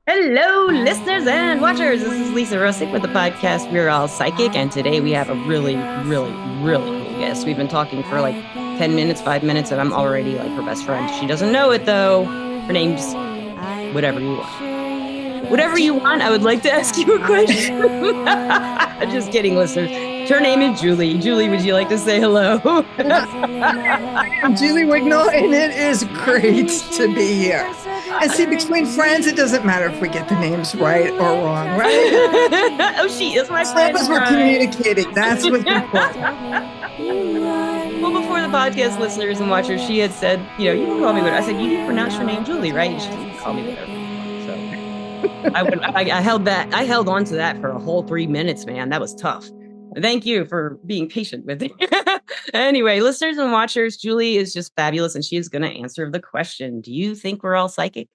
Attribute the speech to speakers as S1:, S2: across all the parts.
S1: Hello, listeners and watchers. This is Lisa Russick with the podcast We're All Psychic. And today we have a really, really, really cool guest. We've been talking for like 10 minutes, 5 minutes, and I'm already like her best friend. She doesn't know it though. Her name's whatever you want. Whatever you want, I would like to ask you a question. Just kidding, listeners. Her name is Julie. Julie, would you like to say hello?
S2: I'm Julie Wignall, and it is great to be here. And see, between friends, it doesn't matter if we get the names right or wrong, right?
S1: Oh, she is my friend.
S2: As we're communicating, that's what's important.
S1: Well, before the podcast listeners and watchers, she had said, you can call me whatever. I said, you do pronounce your name Julie, right? And she said, you can call me whatever. So I held on to that for a whole 3 minutes, man. That was tough. Thank you for being patient with me. Anyway, listeners and watchers, Julie is just fabulous, and she is going to answer the question. Do you think we're all psychic?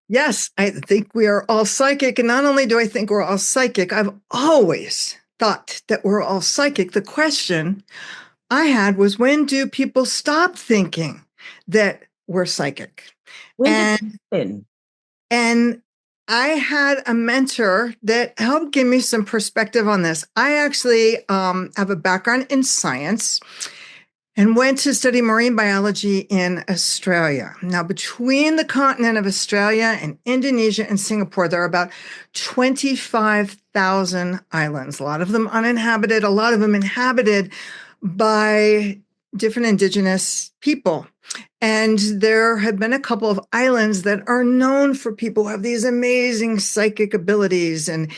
S2: Yes, I think we are all psychic. And not only do I think we're all psychic, I've always thought that we're all psychic. The question I had was, when do people stop thinking that we're psychic? And I had a mentor that helped give me some perspective on this. I actually have a background in science and went to study marine biology in Australia. Now, between the continent of Australia and Indonesia and Singapore, there are about 25,000 islands, a lot of them uninhabited, a lot of them inhabited by different indigenous people. And there have been a couple of islands that are known for people who have these amazing psychic abilities. And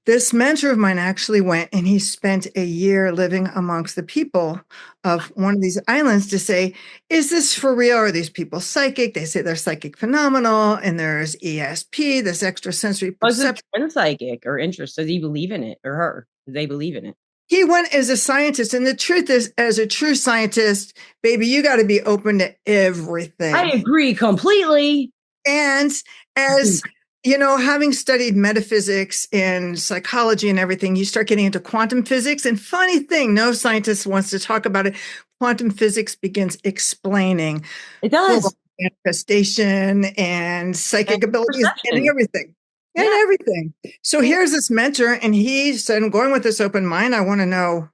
S2: this mentor of mine actually went and he spent a year living amongst the people of one of these islands to say, is this for real? Are these people psychic? They say they're psychic phenomenal. And there's ESP, this extrasensory perception.
S1: Was it psychic or interest? Does he believe in it, or her? Do they believe in it?
S2: He went as a scientist, and the truth is, as a true scientist, baby, you got to be open to everything.
S1: I agree completely.
S2: And as having studied metaphysics and psychology and everything, you start getting into quantum physics. And funny thing, no scientist wants to talk about it. Quantum physics begins explaining
S1: it does
S2: manifestation and psychic abilities and everything. And everything. So here's this mentor, and he said, I'm going with this open mind. I want to know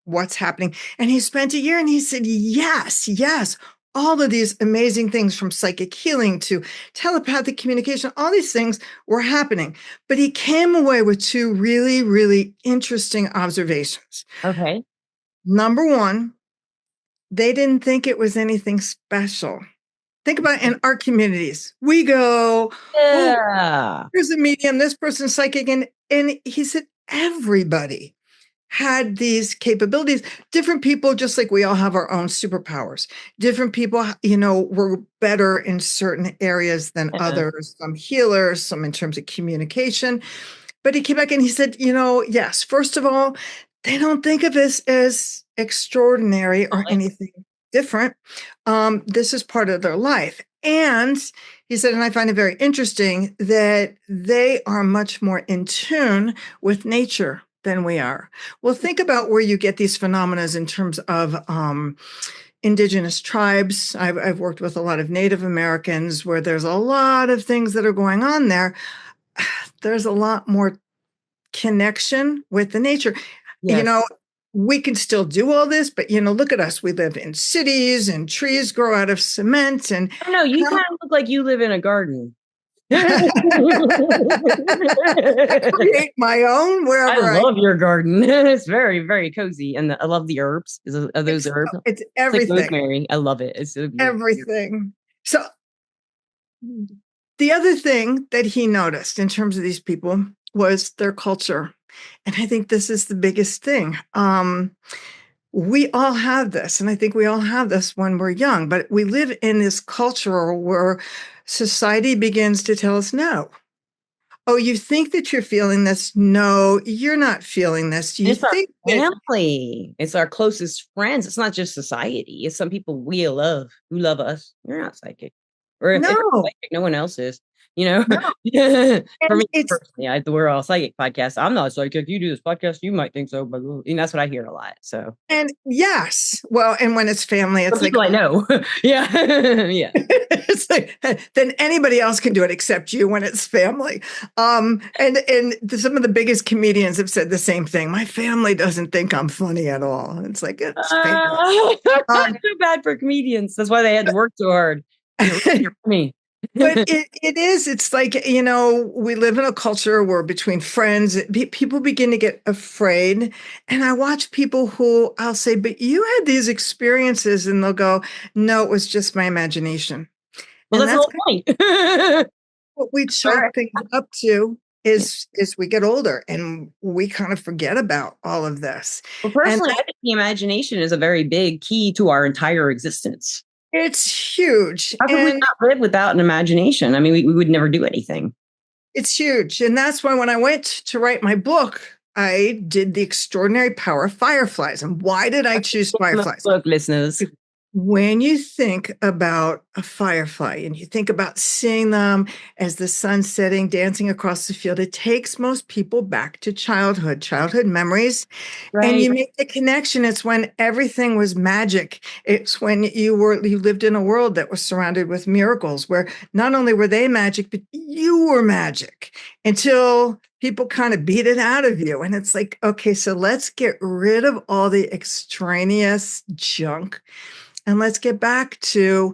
S2: what's happening. And he spent a year and he said, yes, all of these amazing things, from psychic healing to telepathic communication, all these things were happening. But he came away with two really, really interesting observations.
S1: Okay.
S2: Number one, they didn't think it was anything special. Think about it in our communities. We go, here's a medium, this person's psychic. And he said, everybody had these capabilities. Different people, just like we all have our own superpowers. Different people, were better in certain areas than others. Some healers, some in terms of communication. But he came back and he said, yes, first of all, they don't think of this as extraordinary or anything different. This is part of their life. And he said, and I find it very interesting, that they are much more in tune with nature than we are. Well, think about where you get these phenomena in terms of indigenous tribes. I've worked with a lot of Native Americans where there's a lot of things that are going on there. There's a lot more connection with the nature. Yes. We can still do all this, but look at us. We live in cities and trees grow out of cement. And
S1: I know you kind of look like you live in a garden.
S2: I create my own wherever
S1: I love your garden. It's very, very cozy. And I love the herbs. Are those herbs?
S2: It's everything.
S1: It's like rosemary. I love it. It's so
S2: everything. So the other thing that he noticed in terms of these people was their culture. And I think this is the biggest thing. We all have this, and I think we all have this when we're young, but we live in this culture where society begins to tell us, no. Oh, you think that you're feeling this? No, you're not feeling this.
S1: It's our family. It's our closest friends. It's not just society. It's some people we love who love us. You're not psychic. Or if
S2: No,
S1: psychic, no one else is. You know,
S2: no.
S1: for
S2: And
S1: me personally, we're all psychic podcasts. I'm not psychic. You do this podcast, you might think so, but that's what I hear a lot. So,
S2: and yes, well, and when it's family,
S1: for
S2: it's like,
S1: people I know, yeah, yeah.
S2: it's like then anybody else can do it except you when it's family. Some of the biggest comedians have said the same thing. My family doesn't think I'm funny at all. It's like it's family.
S1: I feel bad for comedians. That's why they had to work so hard. You're funny.
S2: But it's like, we live in a culture where between friends, people begin to get afraid. And I watch people who I'll say, but you had these experiences, and they'll go, no, it was just my imagination.
S1: Well,
S2: And
S1: that's the
S2: that's
S1: whole point.
S2: what we chalk things up to is we get older and we kind of forget about all of this.
S1: Well,
S2: And
S1: personally, I think the imagination is a very big key to our entire existence.
S2: it's huge.
S1: How could we not live without an imagination? I mean, we would never do anything.
S2: It's huge. And that's why when I went to write my book, I did The Extraordinary Power of Fireflies. And why did I choose fireflies?
S1: Look, listeners.
S2: When you think about a firefly and you think about seeing them as the sun setting, dancing across the field, it takes most people back to childhood memories.
S1: Right.
S2: And you make the connection. It's when everything was magic. It's when you lived in a world that was surrounded with miracles, where not only were they magic, but you were magic until people kind of beat it out of you. And it's like, okay, so let's get rid of all the extraneous junk. And let's get back to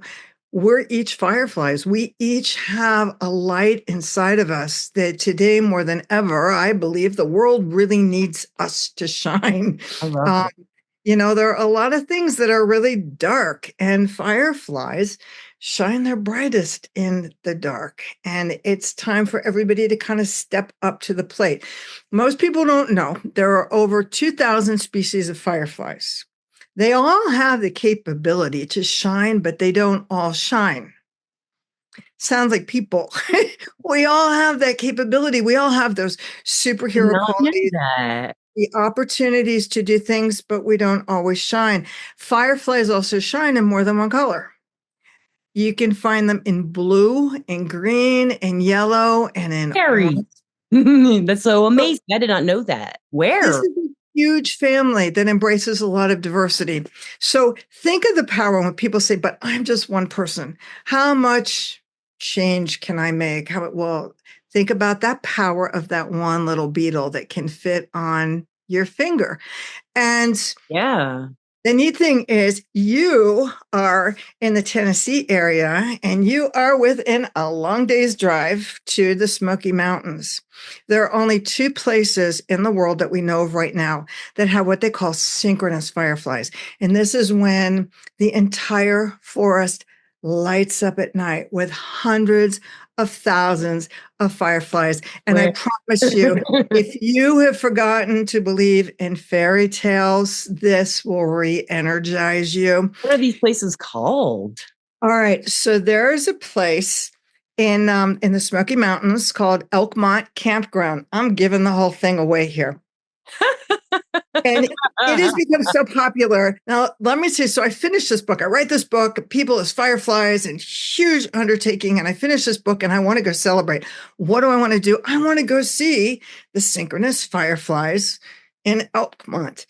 S2: we're each fireflies. We each have a light inside of us that today, more than ever, I believe the world really needs us to shine.
S1: I love it.
S2: There are a lot of things that are really dark, and fireflies shine their brightest in the dark. And it's time for everybody to kind of step up to the plate. Most people don't know there are over 2,000 species of fireflies. They all have the capability to shine, but they don't all shine. Sounds like people. We all have that capability. We all have those superhero qualities, the opportunities to do things, but we don't always shine. Fireflies also shine in more than one color. You can find them in blue and green and yellow and in orange.
S1: That's so amazing. I did not know that. Where?
S2: This is a huge family that embraces a lot of diversity. So think of the power when people say, but I'm just one person. How much change can I make? Well, think about that power of that one little beetle that can fit on your finger. And
S1: yeah.
S2: The neat thing is you are in the Tennessee area and you are within a long day's drive to the Smoky Mountains. There are only 2 places in the world that we know of right now that have what they call synchronous fireflies. And this is when the entire forest lights up at night with hundreds of thousands of fireflies. And I promise you, if you have forgotten to believe in fairy tales, this will re-energize you.
S1: What are these places called?
S2: All right. So there's a place in the Smoky Mountains called Elkmont Campground. I'm giving the whole thing away here. And it has become so popular. Now, let me say, so I finished this book. I write this book, People as Fireflies, and huge undertaking. And I finished this book and I want to go celebrate. What do I want to do? I want to go see the synchronous fireflies in Elkmont.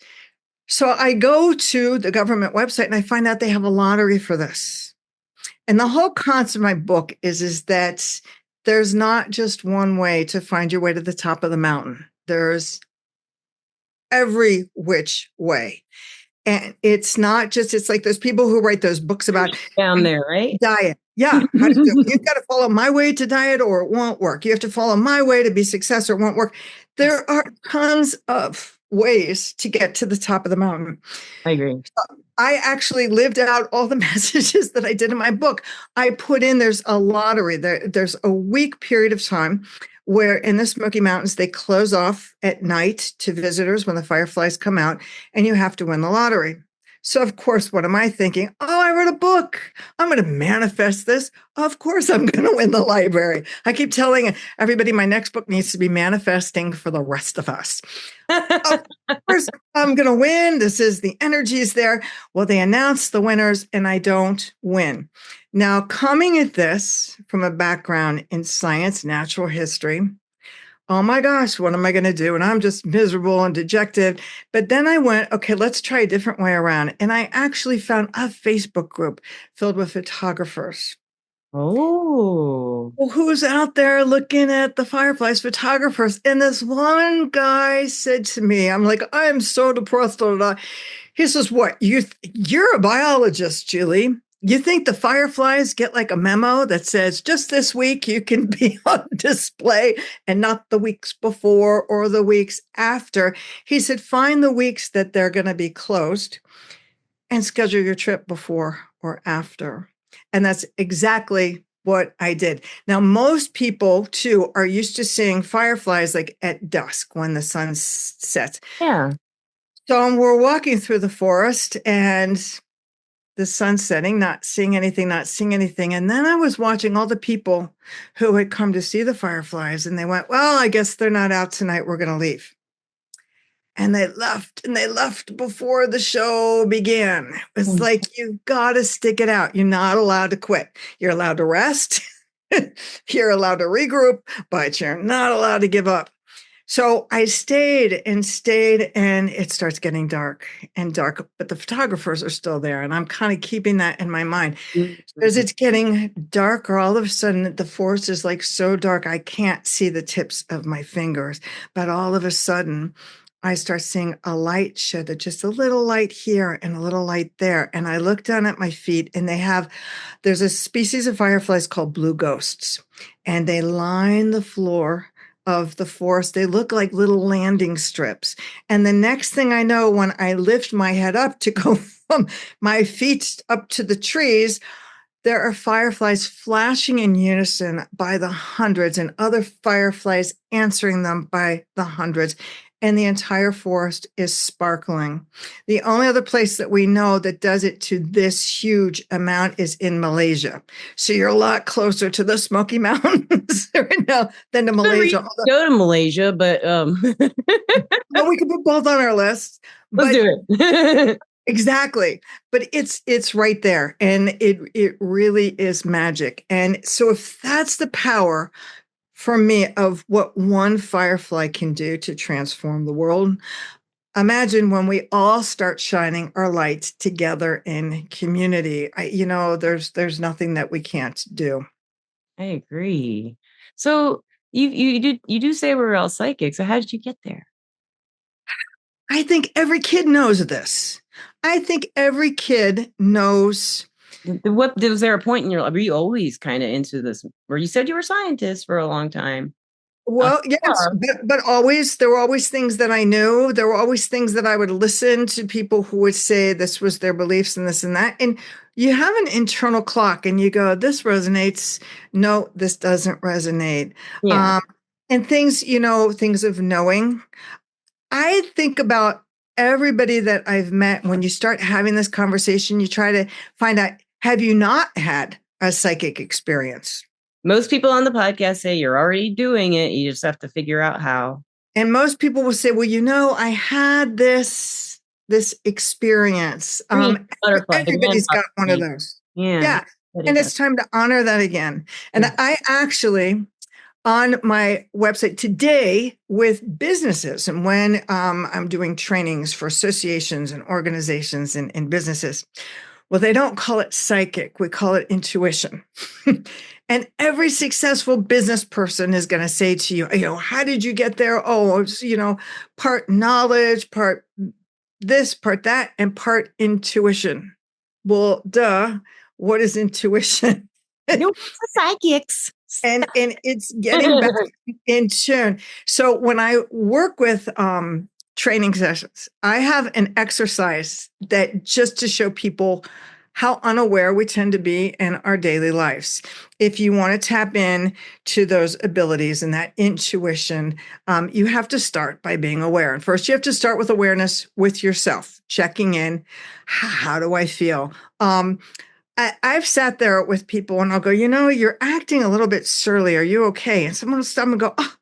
S2: So I go to the government website and I find out they have a lottery for this. And the whole concept of my book is that there's not just one way to find your way to the top of the mountain. There's every which way. And it's not just, it's like those people who write those books about
S1: down there, right?
S2: Diet. Yeah. How to do it. You've got to follow my way to diet or it won't work. You have to follow my way to be successful or it won't work. There are tons of ways to get to the top of the mountain.
S1: I agree.
S2: I actually lived out all the messages that I did in my book. I put in, there's a lottery. There's a week period of time where in the Smoky Mountains, they close off at night to visitors when the fireflies come out, and you have to win the lottery. So, of course, what am I thinking? Oh, I wrote wrote a book. I'm going to manifest this. Of course, I'm going to win the library. I keep telling everybody my next book needs to be manifesting for the rest of us. Of course, I'm going to win. The energy is there. Well, they announce the winners and I don't win. Now, coming at this from a background in science, natural history, oh my gosh, what am I going to do? And I'm just miserable and dejected. But then I went, okay, let's try a different way around. And I actually found a Facebook group filled with photographers.
S1: Oh.
S2: Well, who's out there looking at the Fireflies, photographers? And this one guy said to me, I'm like, I am so depressed. He says, what, you're a biologist, Julie. You think the Fireflies get like a memo that says just this week you can be on display and not the weeks before or the weeks after? He said, find the weeks that they're going to be closed and schedule your trip before or after. And that's exactly what I did. Now, most people too are used to seeing fireflies like at dusk when the sun sets.
S1: Yeah.
S2: So we're walking through the forest and the sun setting, not seeing anything. And then I was watching all the people who had come to see the fireflies and they went, well, I guess they're not out tonight. We're going to leave. And they left before the show began. It was like, you've got to stick it out. You're not allowed to quit. You're allowed to rest. You're allowed to regroup, but you're not allowed to give up. So I stayed, and it starts getting dark, but the photographers are still there. And I'm kind of keeping that in my mind. As it's getting darker, all of a sudden the forest is like so dark, I can't see the tips of my fingers. But all of a sudden, I start seeing a light shed, just a little light here and a little light there. And I look down at my feet and there's a species of fireflies called blue ghosts, and they line the floor of the forest. They look like little landing strips. And the next thing I know, when I lift my head up to go from my feet up to the trees, there are fireflies flashing in unison by the hundreds and other fireflies answering them by the hundreds. And the entire forest is sparkling. The only other place that we know that does it to this huge amount is in Malaysia. So you're a lot closer to the Smoky Mountains right now than to Malaysia.
S1: Go to Malaysia, but
S2: well, we could put both on our list.
S1: Let's do it.
S2: Exactly. But it's right there. And it really is magic. And so if that's the power for me of what one firefly can do to transform the world, imagine when we all start shining our lights together in community. There's nothing that we can't do.
S1: I agree. So you do say we're all psychic. So how did you get there?
S2: I think every kid knows this. I think every kid knows.
S1: What was there a point in your life? Were you always kind of into this? Where you said you were a scientist for a long time?
S2: Well, yes, but there were always things that I knew. There were always things that I would listen to people who would say this was their beliefs and this and that. And you have an internal clock and you go, this resonates. No, this doesn't resonate.
S1: Yeah.
S2: And things of knowing. I think about everybody that I've met. When you start having this conversation, you try to find out, have you not had a psychic experience?
S1: Most people on the podcast say you're already doing it. You just have to figure out how. And
S2: most people will say, well, I had this experience. Everybody's got one of those.
S1: Yeah.
S2: And it's time to honor that again. And I actually, on my website today with businesses, and when I'm doing trainings for associations and organizations and businesses, well, they don't call it psychic. We call it intuition. And every successful business person is going to say to you, how did you get there? Oh, it's, part knowledge, part this, part that, and part intuition. Well, duh. What is intuition?
S1: Psychics.
S2: And it's getting back in tune. So when I work with training sessions, I have an exercise that just to show people how unaware we tend to be in our daily lives. If you want to tap in to those abilities and that intuition, you have to start by being aware. And first, you have to start with awareness with yourself, checking in. How do I feel? I've sat there with people and I'll go, you're acting a little bit surly. Are you okay? And someone will stop and go, oh,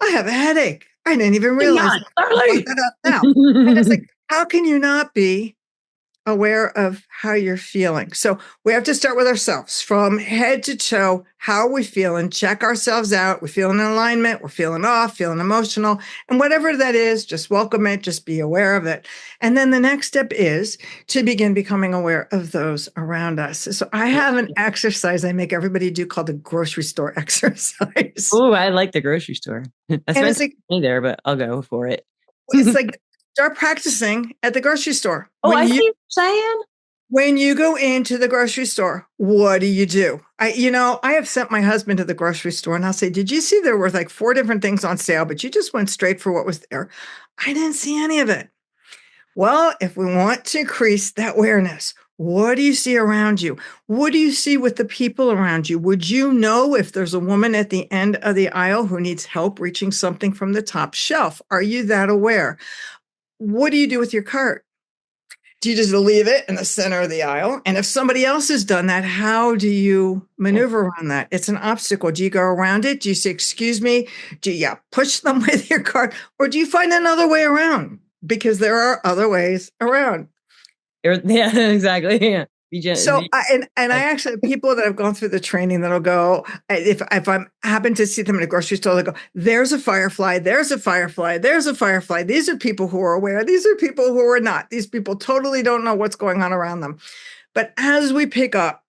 S2: I have a headache. I didn't even realize
S1: Not
S2: that. I brought that up now. And it's like, how can you not be aware of how you're feeling? So we have to start with ourselves from head to toe. How are we feeling? Check ourselves out. We're feeling in alignment. We're feeling off, feeling emotional. And whatever that is, just welcome it. Just be aware of it. And then the next step is to begin becoming aware of those around us. So I have an exercise I make everybody do called the grocery store exercise.
S1: Oh, I like the grocery store. I spent money there, but I'll go for it.
S2: It's like start practicing at the grocery store.
S1: Oh, I see what you're saying.
S2: When you go into the grocery store, what do? I have sent my husband to the grocery store and I'll say, did you see there were like 4 different things on sale, but you just went straight for what was there? I didn't see any of it. Well, if we want to increase that awareness, what do you see around you? What do you see with the people around you? Would you know if there's a woman at the end of the aisle who needs help reaching something from the top shelf? Are you that aware? What do you do with your cart? Do you just leave it in the center of the aisle? And if somebody else has done that, how do you maneuver around that? It's an obstacle. Do you go around it? Do you say, excuse me? Do you push them with your cart? Or do you find another way around? Because there are other ways around.
S1: Yeah, exactly. Yeah.
S2: So, I actually have people that have gone through the training that'll go, if I happen to see them in a grocery store, they'll go, there's a firefly, there's a firefly, there's a firefly. These are people who are aware. These are people who are not. These people totally don't know what's going on around them. But as we pick up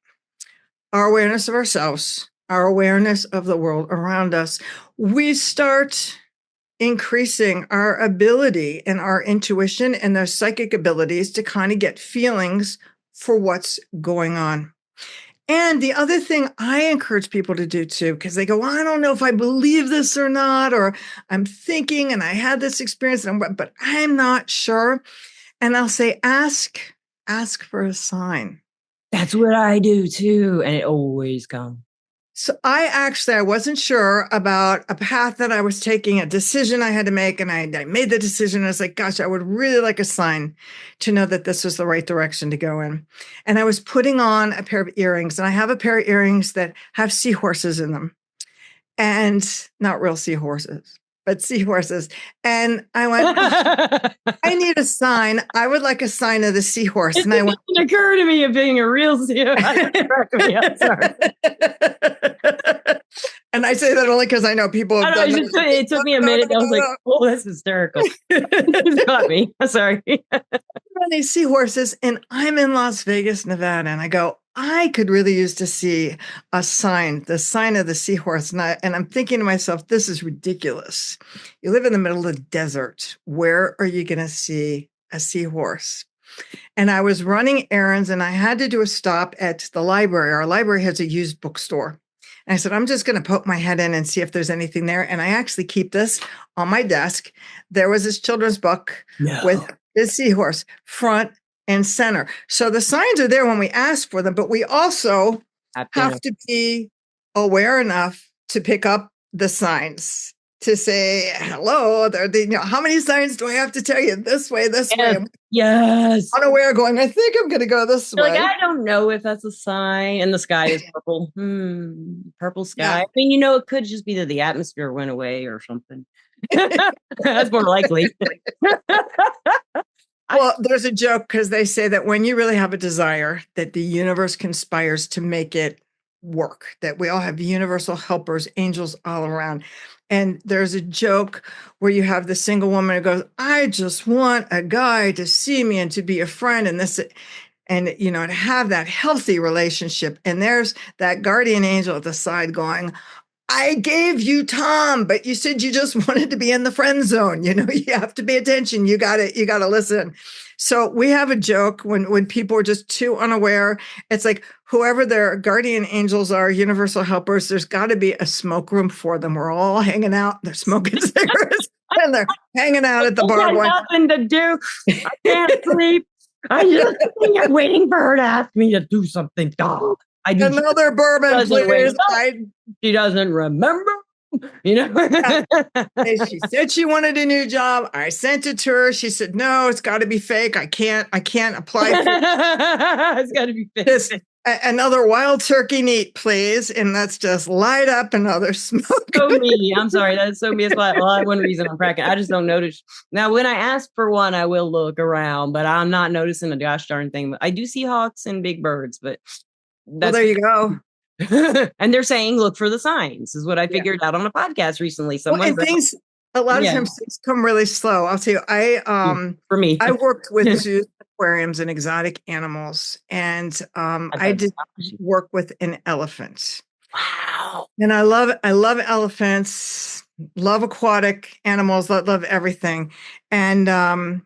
S2: our awareness of ourselves, our awareness of the world around us, we start increasing our ability and our intuition and their psychic abilities to kind of get feelings for what's going on. And the other thing I encourage people to do too, because they go, well, I don't know if I believe this or not, or I'm thinking and I had this experience, but I'm not sure. And I'll say, ask for a sign.
S1: That's what I do too. And it always comes.
S2: So I wasn't sure about a path that I was taking, a decision I had to make. And I made the decision. I was like, gosh, I would really like a sign to know that this was the right direction to go in. And I was putting on a pair of earrings, and I have a pair of earrings that have seahorses in them, and not real seahorses, but seahorses. And I went, I need a sign. I would like a sign of the seahorse. And I went,
S1: it didn't occur to me of being a real seahorse.
S2: And I say that only because I know people have done
S1: that. It took me a minute. I was like, oh, that's hysterical. It got me. I'm sorry.
S2: These seahorses, and I'm in Las Vegas, Nevada, and I go, I could really use to see a sign, the sign of the seahorse. And I'm thinking to myself, this is ridiculous. You live in the middle of the desert. Where are you going to see a seahorse? And I was running errands, and I had to do a stop at the library. Our library has a used bookstore. And I said, I'm just going to poke my head in and see if there's anything there. And I actually keep this on my desk. There was this children's book with the seahorse front and center. So the signs are there when we ask for them, but we also have to be aware enough to pick up the signs, to say, hello, how many signs do I have to tell you? This way, this way.
S1: Yes.
S2: Unaware going, I think I'm going to go this way.
S1: Like, I don't know if that's a sign. And the sky is purple. Purple sky. Yeah. I mean, it could just be that the atmosphere went away or something. That's more likely.
S2: Well, there's a joke because they say that when you really have a desire, that the universe conspires to make it work, that we all have universal helpers, angels all around. And there's a joke where you have the single woman who goes, I just want a guy to see me and to be a friend and this, and, to have that healthy relationship. And there's that guardian angel at the side going, I gave you Tom, but you said you just wanted to be in the friend zone. You have to pay attention. You got to listen. So we have a joke when people are just too unaware. It's like whoever their guardian angels are, universal helpers, there's got to be a smoke room for them. We're all hanging out. They're smoking cigarettes and they're hanging out at the bar.
S1: I got nothing to do. I can't sleep. I'm waiting for her to ask me to do something.
S2: Another bourbon, please.
S1: She doesn't remember.
S2: Yeah. She said she wanted a new job. I sent it to her. She said, no, it's got to be fake. I can't apply for it.
S1: It's got to be fake.
S2: Another wild turkey meat, please. And let's just light up another smoke.
S1: So me. I'm sorry. That's so me. That's why one reason I'm cracking. I just don't notice. Now, when I ask for one, I will look around, but I'm not noticing a gosh darn thing. I do see hawks and big birds, but
S2: well, there you go.
S1: And they're saying, look for the signs, is what I figured out on a podcast recently. Someone
S2: and things, a lot of times things come really slow. I'll tell you,
S1: for me,
S2: I worked with zoos, aquariums, and exotic animals, and I did work with an elephant.
S1: Wow.
S2: And I love elephants, love aquatic animals, love everything. And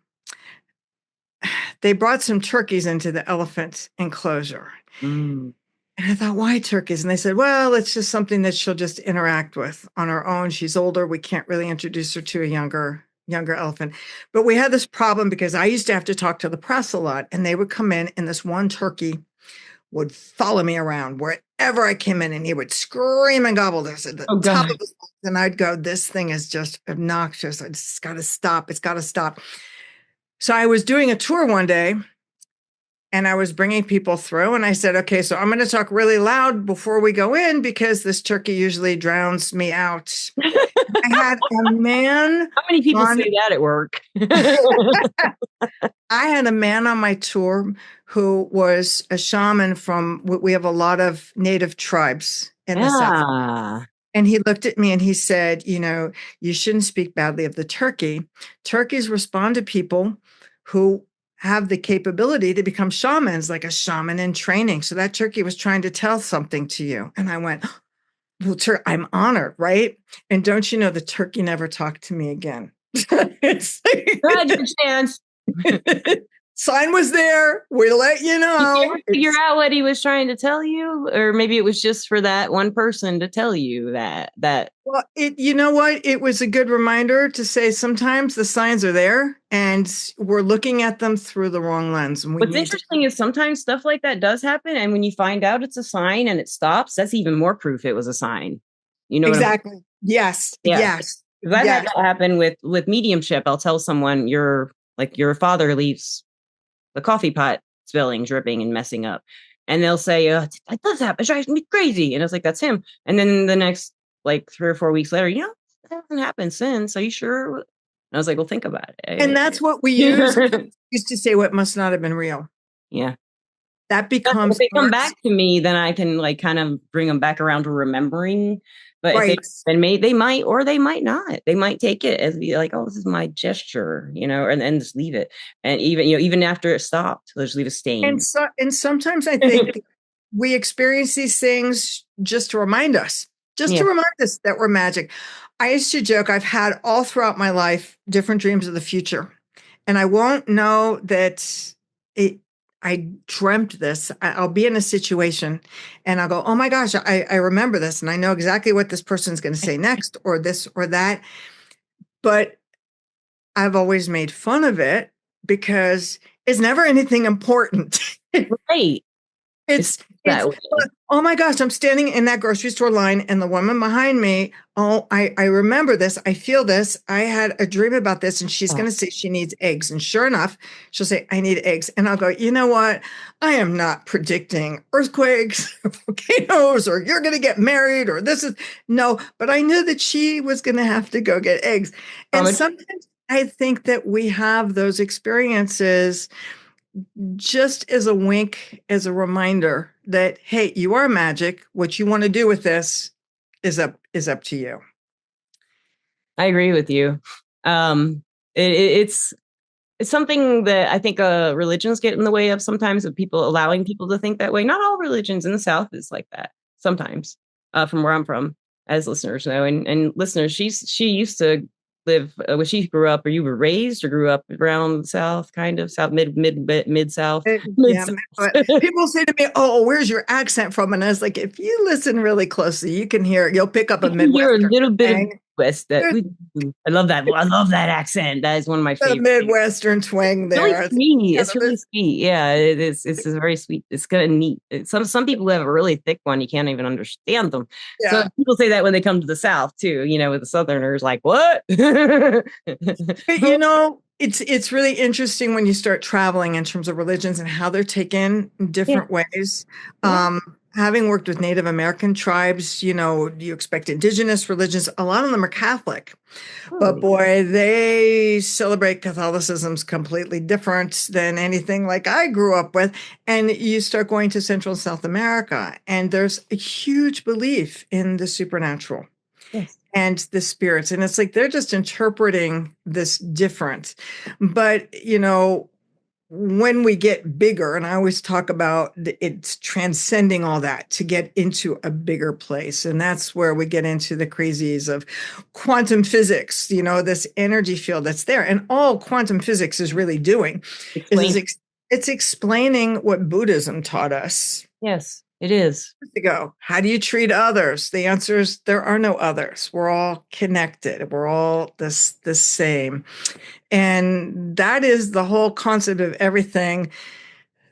S2: they brought some turkeys into the elephant enclosure.
S1: Mm.
S2: And I thought, why turkeys? And they said, well, it's just something that she'll just interact with on her own. She's older. We can't really introduce her to a younger elephant. But we had this problem because I used to have to talk to the press a lot, and they would come in, and this one turkey would follow me around wherever I came in, and he would scream and gobble this at the top of his lungs. And I'd go, this thing is just obnoxious. It's got to stop. It's got to stop. So I was doing a tour one day, and I was bringing people through, and I said, okay, so I'm going to talk really loud before we go in because this turkey usually drowns me out. I had a man.
S1: How many people say that at work?
S2: I had a man on my tour who was a shaman we have a lot of native tribes in the South. And he looked at me and he said, you shouldn't speak badly of the turkey. Turkeys respond to people who have the capability to become shamans, like a shaman in training. So that turkey was trying to tell something to you. And I went, well, I'm honored, right? And don't you know, the turkey never talked to me again.
S1: Had your chance.
S2: Sign was there. We let you know.
S1: Did you ever figure out what he was trying to tell you? Or maybe it was just for that one person to tell you that.
S2: Well, you know what? It was a good reminder to say sometimes the signs are there and we're looking at them through the wrong lens. And
S1: what's interesting is sometimes stuff like that does happen. And when you find out it's a sign and it stops, that's even more proof it was a sign. You know
S2: exactly. Yes.
S1: Yeah.
S2: Yes.
S1: Because I've had that happen with mediumship. I'll tell someone your father leaves the coffee pot spilling, dripping, and messing up. And they'll say, that does happen. It drives me crazy. And it's like, that's him. And then the next 3 or 4 weeks later, that hasn't happened since. Are you sure? And I was like, well, think about it.
S2: And that's what we used to say, what must not have been real.
S1: Yeah.
S2: That becomes.
S1: If they come back to me, then I can kind of bring them back around to remembering. But if they might or they might not. They might take it as be like, oh, this is my gesture, and just leave it. And even after it stopped, they'll just leave a stain.
S2: And sometimes I think we experience these things just to remind us, to remind us that we're magic. I used to joke, I've had all throughout my life different dreams of the future. And I won't know that I dreamt this. I'll be in a situation and I'll go, oh my gosh, I remember this. And I know exactly what this person's going to say next or this or that. But I've always made fun of it because it's never anything important.
S1: Right.
S2: It's oh my gosh, I'm standing in that grocery store line and the woman behind me, I remember this. I feel this. I had a dream about this and she's going to say she needs eggs. And sure enough, she'll say, I need eggs. And I'll go, you know what? I am not predicting earthquakes, volcanoes, or you're going to get married or no, but I knew that she was going to have to go get eggs. And sometimes I think that we have those experiences just as a wink, as a reminder that, hey, you are magic. What you want to do with this is up to you.
S1: I agree with you. It's something that I think religions get in the way of sometimes, of people allowing people to think that way. Not all religions in the South is like that sometimes, from where I'm from, as listeners know. And listeners, she used to live when she grew up, or you were raised or grew up around the South, kind of South, mid South.
S2: Yeah, people say to me, oh, where's your accent from? And I was like, if you listen really closely, you can hear, you'll pick up a Midwestern.
S1: You're a little bit of West. I love that. I love that accent. That is one of my favorite.
S2: Midwestern twang there.
S1: Really sweet. It's really sweet. Yeah, it is. It's very sweet. It's kind of neat. Some people have a really thick one. You can't even understand them. Yeah. So people say that when they come to the South too. With the Southerners, like what?
S2: But It's really interesting when you start traveling in terms of religions and how they're taken in
S1: Yeah.
S2: different ways.
S1: Yeah.
S2: Having worked with Native American tribes, you expect indigenous religions. A lot of them are Catholic, but
S1: Totally.
S2: boy, they celebrate Catholicism's completely different than anything like I grew up with. And you start going to Central and South America, and there's a huge belief in the supernatural
S1: Yes.
S2: and the spirits. And it's like they're just interpreting this different. But, when we get bigger, and I always talk about it's transcending all that to get into a bigger place. And that's where we get into the crazies of quantum physics, this energy field that's there. And all quantum physics is really doing
S1: Explain.
S2: it's explaining what Buddhism taught us
S1: Yes, it is.
S2: to go. How do you treat others? The answer is there are no others. We're all connected. We're all the same. And that is the whole concept of everything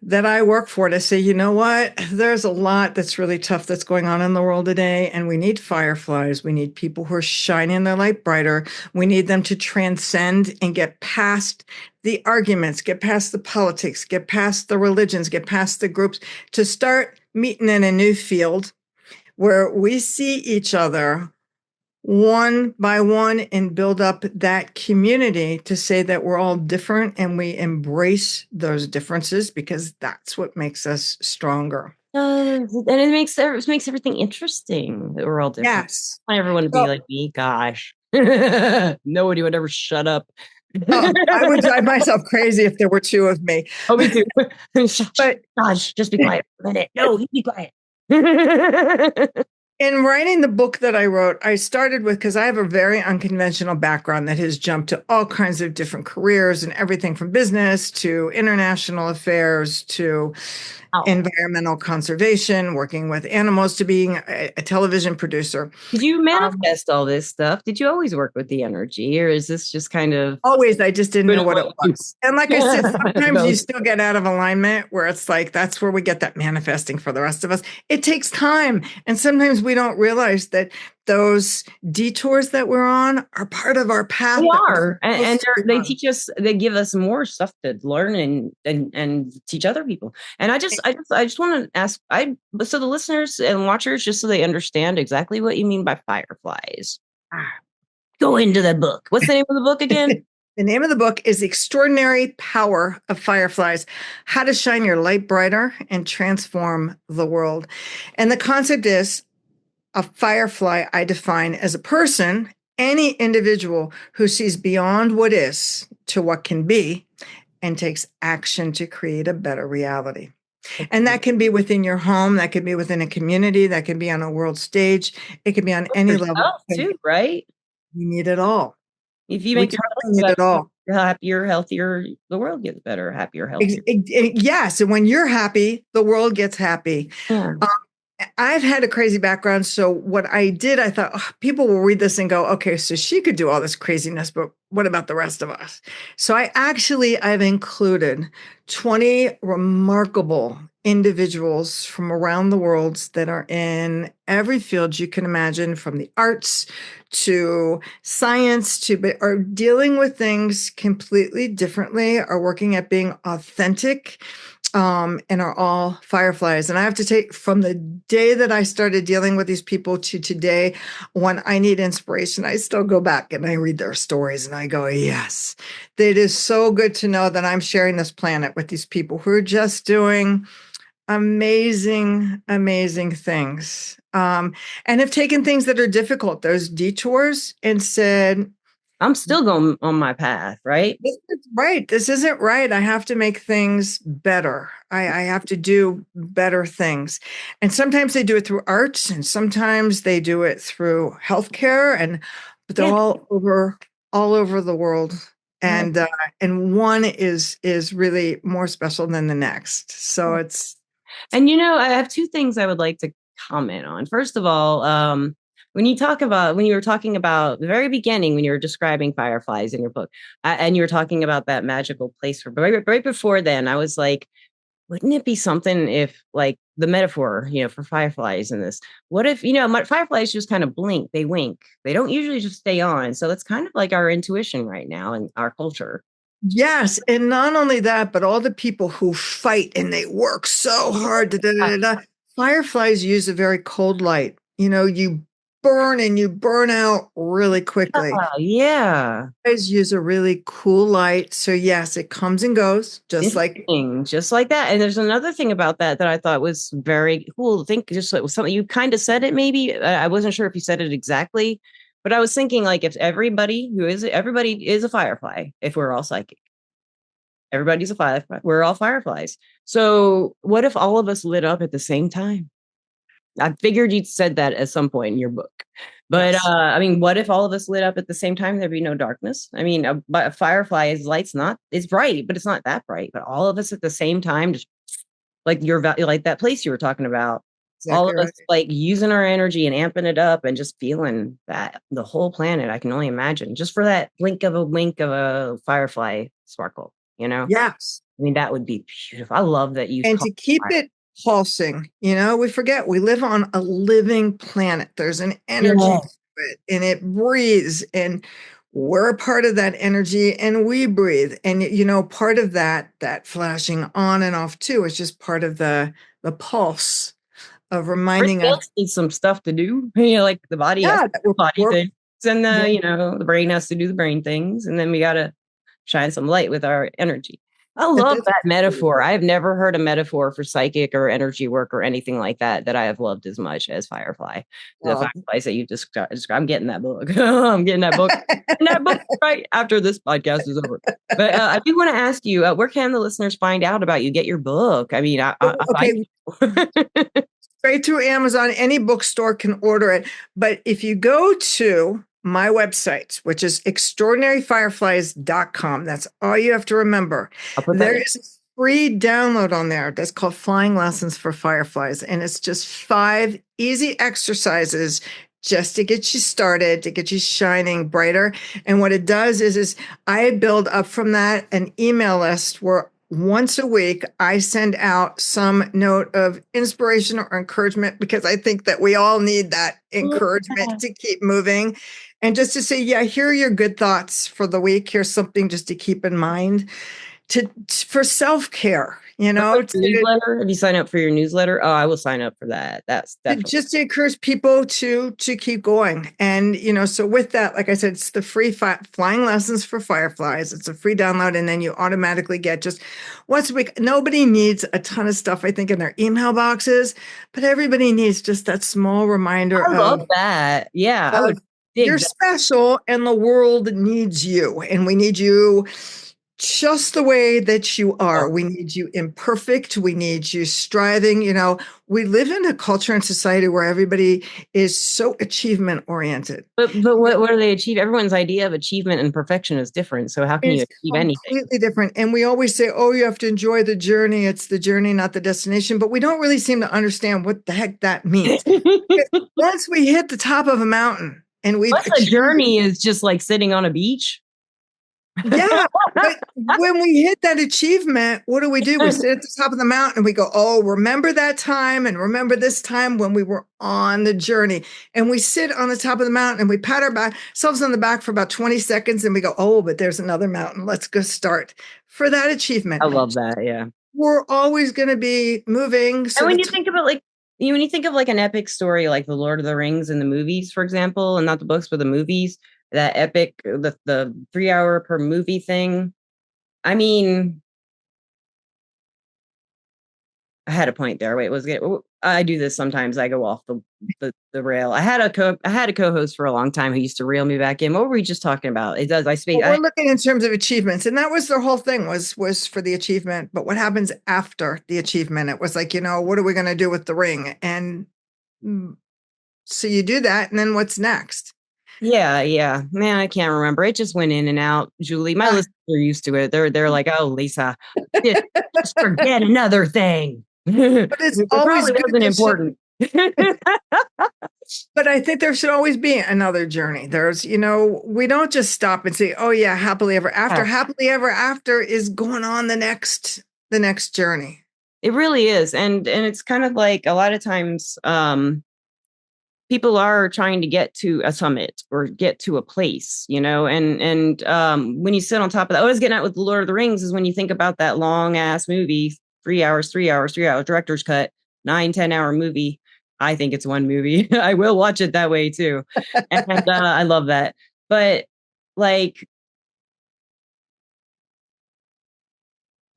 S2: that I work for, to say, you know what? There's a lot that's really tough that's going on in the world today. And we need fireflies. We need people who are shining their light brighter. We need them to transcend and get past the arguments, get past the politics, get past the religions, get past the groups, to start meeting in a new field where we see each other one by one and build up that community, to say that we're all different and we embrace those differences, because that's what makes us stronger.
S1: And it makes everything interesting that we're all different.
S2: Yes.
S1: I want everyone to be like me. Gosh, nobody would ever shut up.
S2: I would drive myself crazy if there were two of me.
S1: Oh, me too.
S2: But
S1: gosh, just be quiet for a minute. No, you be quiet.
S2: in writing the book that I wrote, I started with, because I have a very unconventional background that has jumped to all kinds of different careers, and everything from business to international affairs to environmental conservation, working with animals, to being a television producer.
S1: Did you manifest all this stuff? Did you always work with the energy, or is this just kind of
S2: always? I just didn't know what it was. And like I said, sometimes you still get out of alignment, where it's like that's where we get that manifesting for the rest of us. It takes time, and sometimes we don't realize that those detours that we're on are part of our path.
S1: They are, and they teach us. They give us more stuff to learn and teach other people. And I just want to ask, so the listeners and watchers, just so they understand exactly what you mean by fireflies. Go into the book. What's the name of the book again?
S2: The name of the book is The Extraordinary Power of Fireflies: How to Shine Your Light Brighter and Transform the World. And the concept is, a firefly I define as a person, any individual who sees beyond what is to what can be, and takes action to create a better reality. And that can be within your home, that could be within a community, that can be on a world stage, it can be on any level
S1: too, right?
S2: You need it all.
S1: If you make
S2: it all
S1: happier, healthier, the world gets better. Happier, healthier.
S2: Yes, and when you're happy, the world gets happy.
S1: Yeah.
S2: I've had a crazy background. So what I did, I thought, people will read this and go, okay, so she could do all this craziness, but what about the rest of us? So I've included 20 remarkable individuals from around the world that are in every field you can imagine, from the arts to science, are dealing with things completely differently, are working at being authentic, and are all fireflies. And I have to take, from the day that I started dealing with these people to today, when I need inspiration, I still go back and I read their stories and I go, yes, it is so good to know that I'm sharing this planet with these people who are just doing amazing, amazing things. And have taken things that are difficult, those detours, and said,
S1: I'm still going on my path, right?
S2: This isn't right. I have to make things better. I have to do better things. And sometimes they do it through arts, and sometimes they do it through healthcare, but they're all over the world. And one is really more special than the next. So it's.
S1: And I have two things I would like to comment on. First of all, when you were talking about the very beginning, when you were describing fireflies in your book, and you were talking about that magical place, right before then, I was like, wouldn't it be something if, like, the metaphor, for fireflies in this, what if, fireflies just kind of blink, they wink, they don't usually just stay on. So it's kind of like our intuition right now in our culture.
S2: Yes, and not only that, but all the people who fight and they work so hard. Da, da, da, da, da. Fireflies use a very cold light. You burn and you burn out really quickly.
S1: Yeah.
S2: Guys use a really cool light. So yes, it comes and goes, just like
S1: Interesting, just like that. And there's another thing about that I thought was very cool. Think just like something you kind of said it. Maybe I wasn't sure if you said it exactly, but I was thinking like if everybody is a firefly, if we're all psychic, everybody's a firefly. We're all fireflies. So what if all of us lit up at the same time? I figured you'd said that at some point in your book. But
S2: yes.
S1: I mean, what if all of us lit up at the same time? There'd be no darkness. I mean, a firefly is light's not, it's bright, but it's not that bright. But all of us at the same time, just like like that place you were talking about, all
S2: Exactly
S1: of us
S2: right.
S1: like using our energy and amping it up and just feeling that the whole planet, I can only imagine just for that blink of a wink of a firefly sparkle, you know?
S2: Yes.
S1: I mean, that would be beautiful. I love that you
S2: And
S1: call
S2: to keep
S1: it.
S2: it pulsing, we forget we live on a living planet. There's an energy
S1: Yeah.
S2: to it and it breathes and we're a part of that energy and we breathe. And part of that flashing on and off too is just part of the pulse of reminding
S1: Everybody
S2: us,
S1: else needs some stuff to do. Like the body has
S2: yeah,
S1: to
S2: that
S1: do body
S2: we're
S1: things, and
S2: yeah,
S1: the brain has to do the brain things, and then we gotta shine some light with our energy. I love
S2: that's
S1: that metaphor. I have never heard a metaphor for psychic or energy work or anything like that I have loved as much as Firefly. The
S2: uh,
S1: Fireflies that you described. I'm getting that book. I'm getting that book. And that book right after this podcast is over. But I do want to ask you, where can the listeners find out about you? Get your book. I mean, I
S2: okay. Straight through Amazon. Any bookstore can order it. But if you go to my website, which is extraordinaryfireflies.com, that's all you have to remember.
S1: I'll put that
S2: There
S1: in.
S2: is a free download on there that's called Flying Lessons for Fireflies. And it's just 5 easy exercises just to get you started, to get you shining brighter. And what it does is I build up from that an email list where once a week, I send out some note of inspiration or encouragement because I think that we all need that encouragement to keep moving. And just to say, yeah, here are your good thoughts for the week. Here's something just to keep in mind for self-care,
S1: Newsletter. Have you signed up for your newsletter? Oh, I will sign up for that. That's definitely
S2: just to encourage people to keep going. And so with that, like I said, it's the free Flying Lessons for Fireflies. It's a free download, and then you automatically get just once a week. Nobody needs a ton of stuff, I think, in their email boxes, but everybody needs just that small reminder
S1: I love that. Yeah, I would
S2: you're
S1: dig that.
S2: special and the world needs you, and we need you just the way that you are. We need you imperfect. We need you striving. We live in a culture and society where everybody is so achievement oriented.
S1: But what do they achieve? Everyone's idea of achievement and perfection is different. So how can you
S2: It's
S1: achieve anything?
S2: completely different. And we always say, oh, you have to enjoy the journey. It's the journey, not the destination. But we don't really seem to understand what the heck that means. Once we hit the top of a mountain and we've
S1: What's the journey is just like sitting on a beach.
S2: yeah, but when we hit that achievement, what do? We sit at the top of the mountain and we go, oh, remember that time and remember this time when we were on the journey. And we sit on the top of the mountain and we pat ourselves on the back for about 20 seconds and we go, oh, but there's another mountain. Let's go start for that achievement.
S1: I love that. Yeah.
S2: We're always going to be moving. So
S1: and when you think about when you think of like an epic story like the Lord of the Rings and the movies, for example, and not the books, but the movies, that epic, the 3 hour per movie thing. I mean, I had a point there. Wait, I do this sometimes. I go off the rail. I had a co-host for a long time who used to reel me back in. What were we just talking about? It does.
S2: We're looking in terms of achievements, and that was their whole thing was for the achievement. But what happens after the achievement? It was like, what are we going to do with the ring? And so you do that, and then what's next?
S1: Yeah. Man, I can't remember. It just went in and out. Julie, my listeners are used to it. They're like, oh, Lisa, just forget another thing.
S2: But it's always
S1: wasn't important.
S2: But I think there should always be another journey. There's, we don't just stop and say, oh yeah, happily ever after. Happily ever after is going on the next journey.
S1: It really is. And it's kind of like a lot of times, people are trying to get to a summit or get to a place, and when you sit on top of that, I was getting at with the Lord of the Rings is when you think about that long ass movie, 3 hours, director's cut, 9-10 hour movie. I think it's one movie. I will watch it that way too. And I love that. But like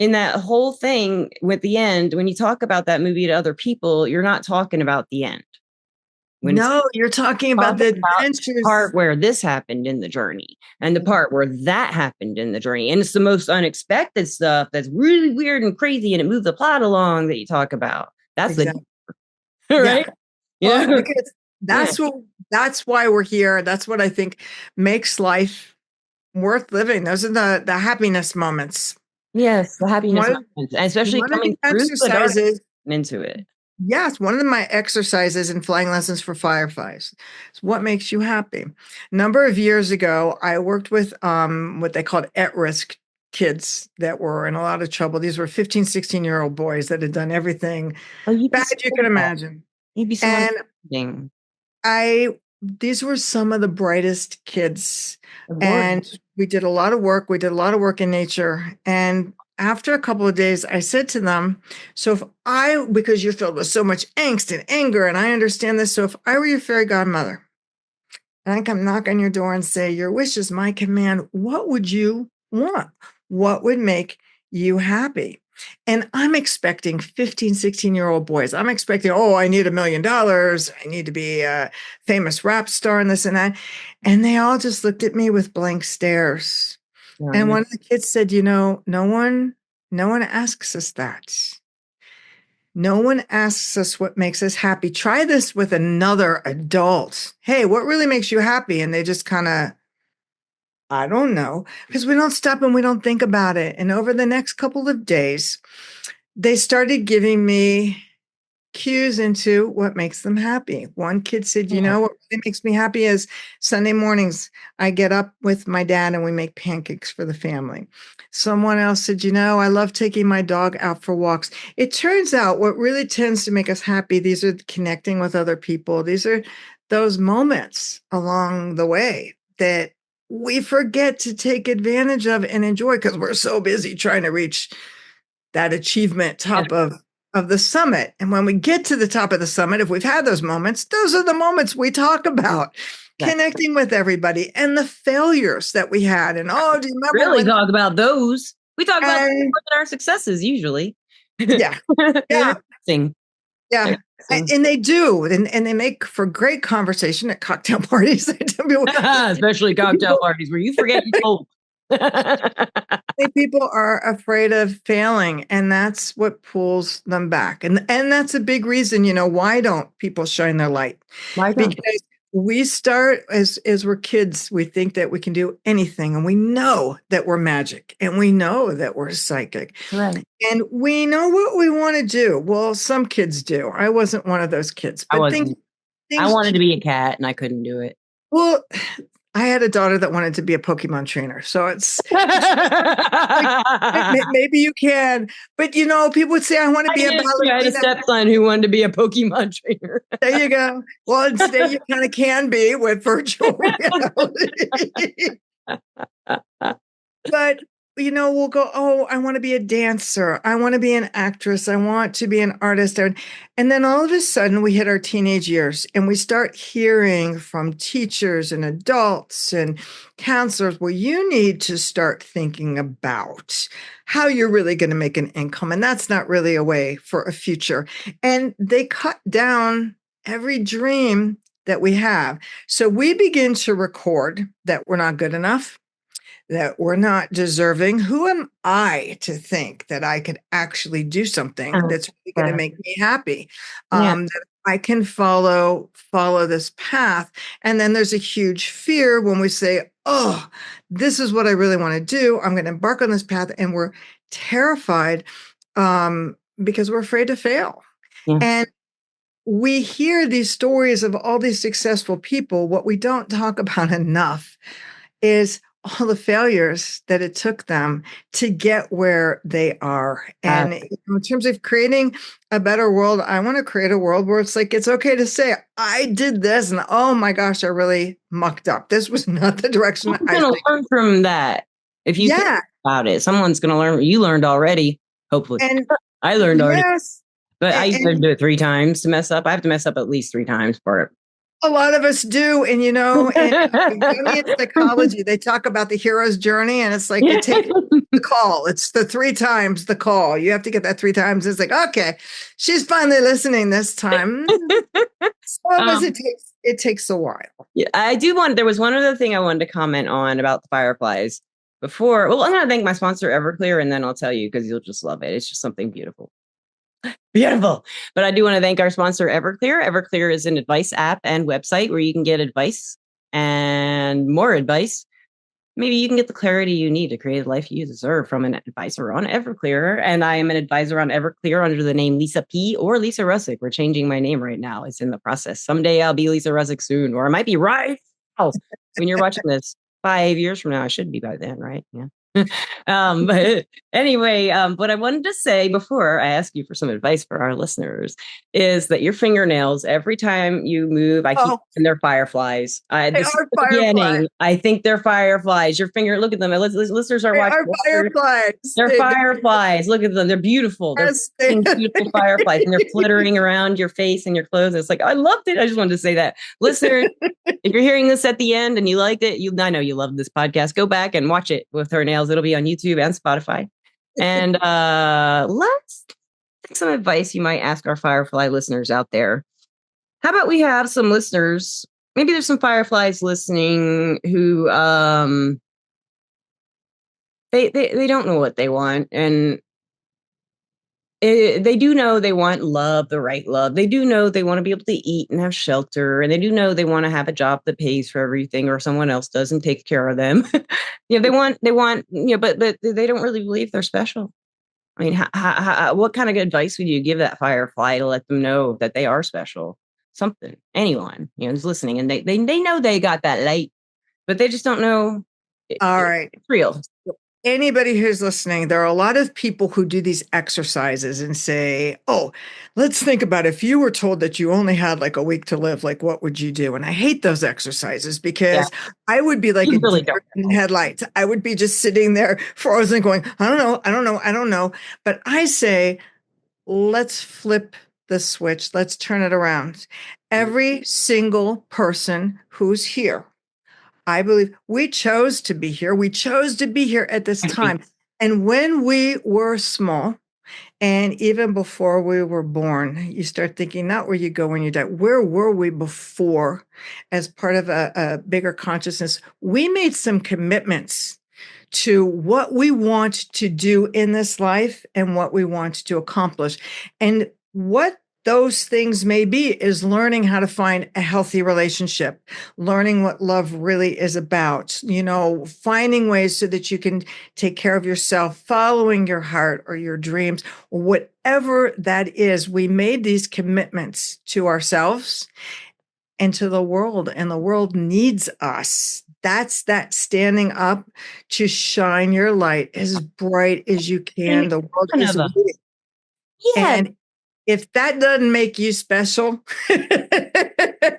S1: in that whole thing with the end, when you talk about that movie to other people, you're not talking about the end.
S2: No, you're talking about the adventures.
S1: Part where this happened in the journey and the part where that happened in the journey. And it's the most unexpected stuff that's really weird and crazy and it moved the plot along that you talk about. That's exactly. Right?
S2: Yeah. Well, because that's why we're here. That's what I think makes life worth living. Those are the happiness moments.
S1: Yes, the happiness moments, especially coming through exercises into it.
S2: Yes, one of my exercises in flying lessons for Fireflies is what makes you happy. A number of years ago, I worked with what they called at-risk kids that were in a lot of trouble. These were 15, 16-year-old boys that had done everything bad you can imagine.
S1: You'd be so amazing.
S2: These were some of the brightest kids. And we did a lot of work. We did a lot of work in nature. And after a couple of days, I said to them, because you're filled with so much angst and anger, and I understand this. So if I were your fairy godmother, and I come knock on your door and say, your wish is my command, what would you want? What would make you happy? And I'm expecting 15, 16-year-old boys. I'm expecting, I need $1 million. I need to be a famous rap star and this and that. And they all just looked at me with blank stares. And one of the kids said, no one asks us that. No one asks us what makes us happy. Try this with another adult. Hey, what really makes you happy? And they just kind of, I don't know, because we don't stop and we don't think about it. And over the next couple of days, they started giving me cues into what makes them happy. One kid said, what really makes me happy is Sunday mornings, I get up with my dad and we make pancakes for the family. Someone else said, I love taking my dog out for walks. It turns out what really tends to make us happy, these are connecting with other people. These are those moments along the way that we forget to take advantage of and enjoy because we're so busy trying to reach that achievement top of the summit. And when we get to the top of the summit, if we've had those are the moments we talk about. Connecting with everybody and the failures that we had. And do you remember?
S1: Really talk about those. We talk about our successes usually.
S2: Yeah. Yeah. Yeah. And they do. And they make for great conversation at cocktail parties.
S1: Especially cocktail parties where you forget people.
S2: People are afraid of failing, and that's what pulls them back. And that's a big reason, why don't people shine their light? Because we start as we're kids, we think that we can do anything, and we know that we're magic, and we know that we're psychic.
S1: Right.
S2: And we know what we want to do. Well, some kids do. I wasn't one of those kids. But
S1: I wanted to be a cat, and I couldn't do it.
S2: Well, I had a daughter that wanted to be a Pokemon trainer. So it's maybe you can. But, people would say, I want to be a ballerina.
S1: I had a stepson who wanted to be a Pokemon trainer.
S2: There you go. Well, today you kind of can be with virtual reality. But, we'll go, I want to be a dancer. I want to be an actress. I want to be an artist. And then all of a sudden we hit our teenage years and we start hearing from teachers and adults and counselors, well, you need to start thinking about how you're really going to make an income. And that's not really a way for a future. And they cut down every dream that we have. So we begin to record that we're not good enough, that we're not deserving. Who am I to think that I could actually do something that's really going to make me happy? That I can follow this path. And then there's a huge fear when we say, this is what I really want to do. I'm going to embark on this path. And we're terrified because we're afraid to fail. Yeah. And we hear these stories of all these successful people. What we don't talk about enough is all the failures that it took them to get where they are. And in terms of creating a better world, I want to create a world where it's like, it's okay to say, I did this, and oh my gosh, I really mucked up. This was not the direction
S1: I going to learn from that. If you think about it, someone's going to learn. You learned already, hopefully. And I learned already. Yes. But I used to do it 3 times to mess up. I have to mess up at least 3 times for it.
S2: A lot of us do. And, in psychology, they talk about the hero's journey, and it's like, it takes the call. It's the 3 times the call. You have to get that 3 times. It's like, okay, she's finally listening this time. It takes a while.
S1: Yeah, there was one other thing I wanted to comment on about the Fireflies before. Well, I'm going to thank my sponsor, Everclear, and then I'll tell you, because you'll just love it. It's just something beautiful. Beautiful. But I do want to thank our sponsor, Everclear. Everclear is an advice app and website where you can get advice and more advice. Maybe you can get the clarity you need to create the life you deserve from an advisor on Everclear. And I am an advisor on Everclear under the name Lisa P. or Lisa Russick. We're changing my name right now. It's in the process. Someday I'll be Lisa Russick soon, or I might be right now when you're watching this 5 years from now. I should be by then, right? Yeah. But anyway, what I wanted to say before I ask you for some advice for our listeners is that your fingernails, every time you move, I keep thinking they're fireflies.
S2: They are fireflies.
S1: I think they're fireflies. Your finger, look at them. Listeners are watching.
S2: Fireflies.
S1: They're fireflies. Look at them. They're beautiful. They're beautiful fireflies, and they're flittering around your face and your clothes. It's like, I loved it. I just wanted to say that. Listeners, if you're hearing this at the end and you liked it, I know you loved this podcast. Go back and watch it with her nails. It'll be on YouTube and Spotify. And let's take some advice you might ask our Firefly listeners out there. How about we have some listeners? Maybe there's some Fireflies listening who they don't know what they want, and they do know they want love, the right love. They do know they want to be able to eat and have shelter, and they do know they want to have a job that pays for everything, or someone else does and takes care of them. They want, but they don't really believe they're special. I mean, what kind of advice would you give that Firefly to let them know that they are special? Something, anyone, who's listening, and they know they got that light, but they just don't know. It's real.
S2: Anybody who's listening, there are a lot of people who do these exercises and say, oh, let's think about if you were told that you only had like a week to live, like what would you do? And I hate those exercises because I would be like deer in headlights. I would be just sitting there frozen going, I don't know. But I say, let's flip the switch. Let's turn it around. Every single person who's here, I believe we chose to be here. We chose to be here at this time. And when we were small, and even before we were born, you start thinking not where you go when you die. Where were we before as part of a bigger consciousness? We made some commitments to what we want to do in this life and what we want to accomplish. And what those things may be is learning how to find a healthy relationship, learning what love really is about, finding ways so that you can take care of yourself, following your heart or your dreams, whatever that is. We made these commitments to ourselves and to the world, and the world needs us. That's that standing up to shine your light as bright as you can. The world is waiting.
S1: Yeah.
S2: And if that doesn't make you special, I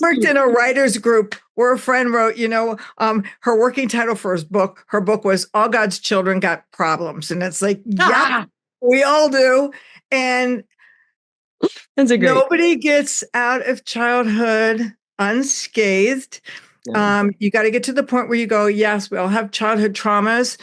S2: worked in a writer's group where a friend wrote, her working title for her book was All God's Children Got Problems. And it's like, yeah, we all do. And nobody gets out of childhood unscathed. Yeah. You got to get to the point where you go, yes, we all have childhood traumas,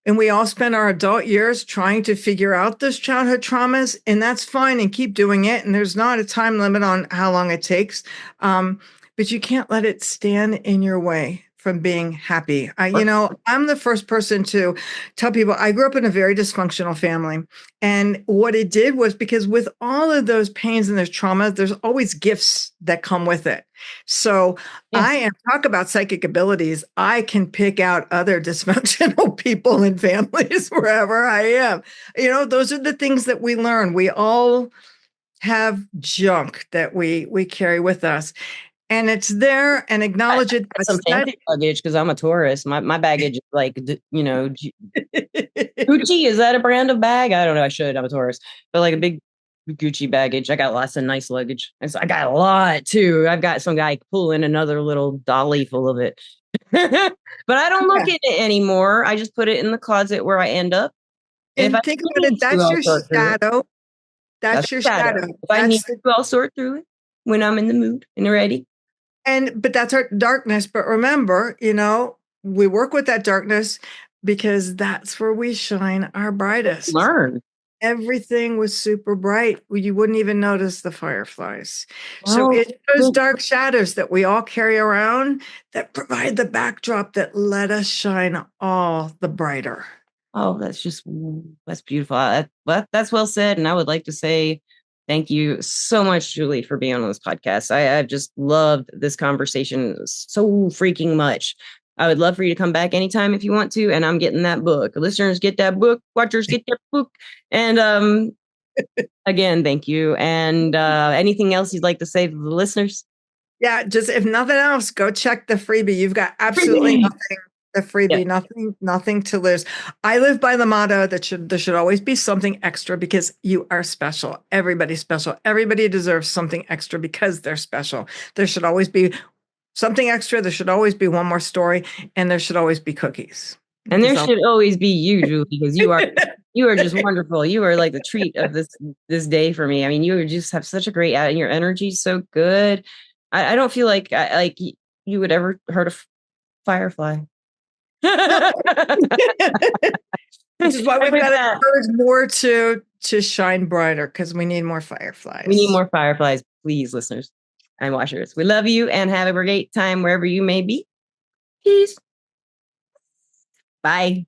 S2: and we all spend our adult years trying to figure out those childhood traumas, and that's fine, and keep doing it. And there's not a time limit on how long it takes, but you can't let it stand in your way from being happy. I'm the first person to tell people I grew up in a very dysfunctional family. And what it did was, because with all of those pains and those traumas, there's always gifts that come with it. So talk about psychic abilities. I can pick out other dysfunctional people and families wherever I am. Those are the things that we learn. We all have junk that we carry with us. and it's there and acknowledge it.
S1: Some fancy luggage because I'm a tourist. My baggage is like, Gucci. Is that a brand of bag? I don't know. I should. I'm a tourist, but like a big Gucci baggage. I got lots of nice luggage. And so I got a lot too. I've got some guy pulling another little dolly full of it. But I don't look at it anymore. I just put it in the closet where I end up.
S2: And think about it, that's your shadow. That's your shadow.
S1: If I need to, I'll sort through it when I'm in the mood and ready.
S2: But that's our darkness. But remember, we work with that darkness because that's where we shine our brightest.
S1: Learn.
S2: Everything was super bright. You wouldn't even notice the fireflies. So it's those dark shadows that we all carry around that provide the backdrop that let us shine all the brighter.
S1: Oh, that's beautiful. That's well said. And I would like to say thank you so much, Julie, for being on this podcast. I've just loved this conversation so freaking much. I would love for you to come back anytime if you want to. And I'm getting that book. Listeners, get that book. Watchers, get that book. And again, thank you. And anything else you'd like to say to the listeners?
S2: Yeah, just if nothing else, go check the freebie. You've got absolutely nothing. The freebie, nothing to lose. I live by the motto that there should always be something extra because you are special. Everybody's special. Everybody deserves something extra because they're special. There should always be something extra. There should always be one more story, and there should always be cookies.
S1: And there should always be you, Julie, because you are just wonderful. You are like the treat of this day for me. I mean, you just have such a great and your energy is so good. I don't feel like you would ever hurt a firefly.
S2: Which is why we've got to encourage more to shine brighter because we need more fireflies.
S1: We need more fireflies, please, listeners and watchers. We love you and have a great time wherever you may be. Peace. Bye.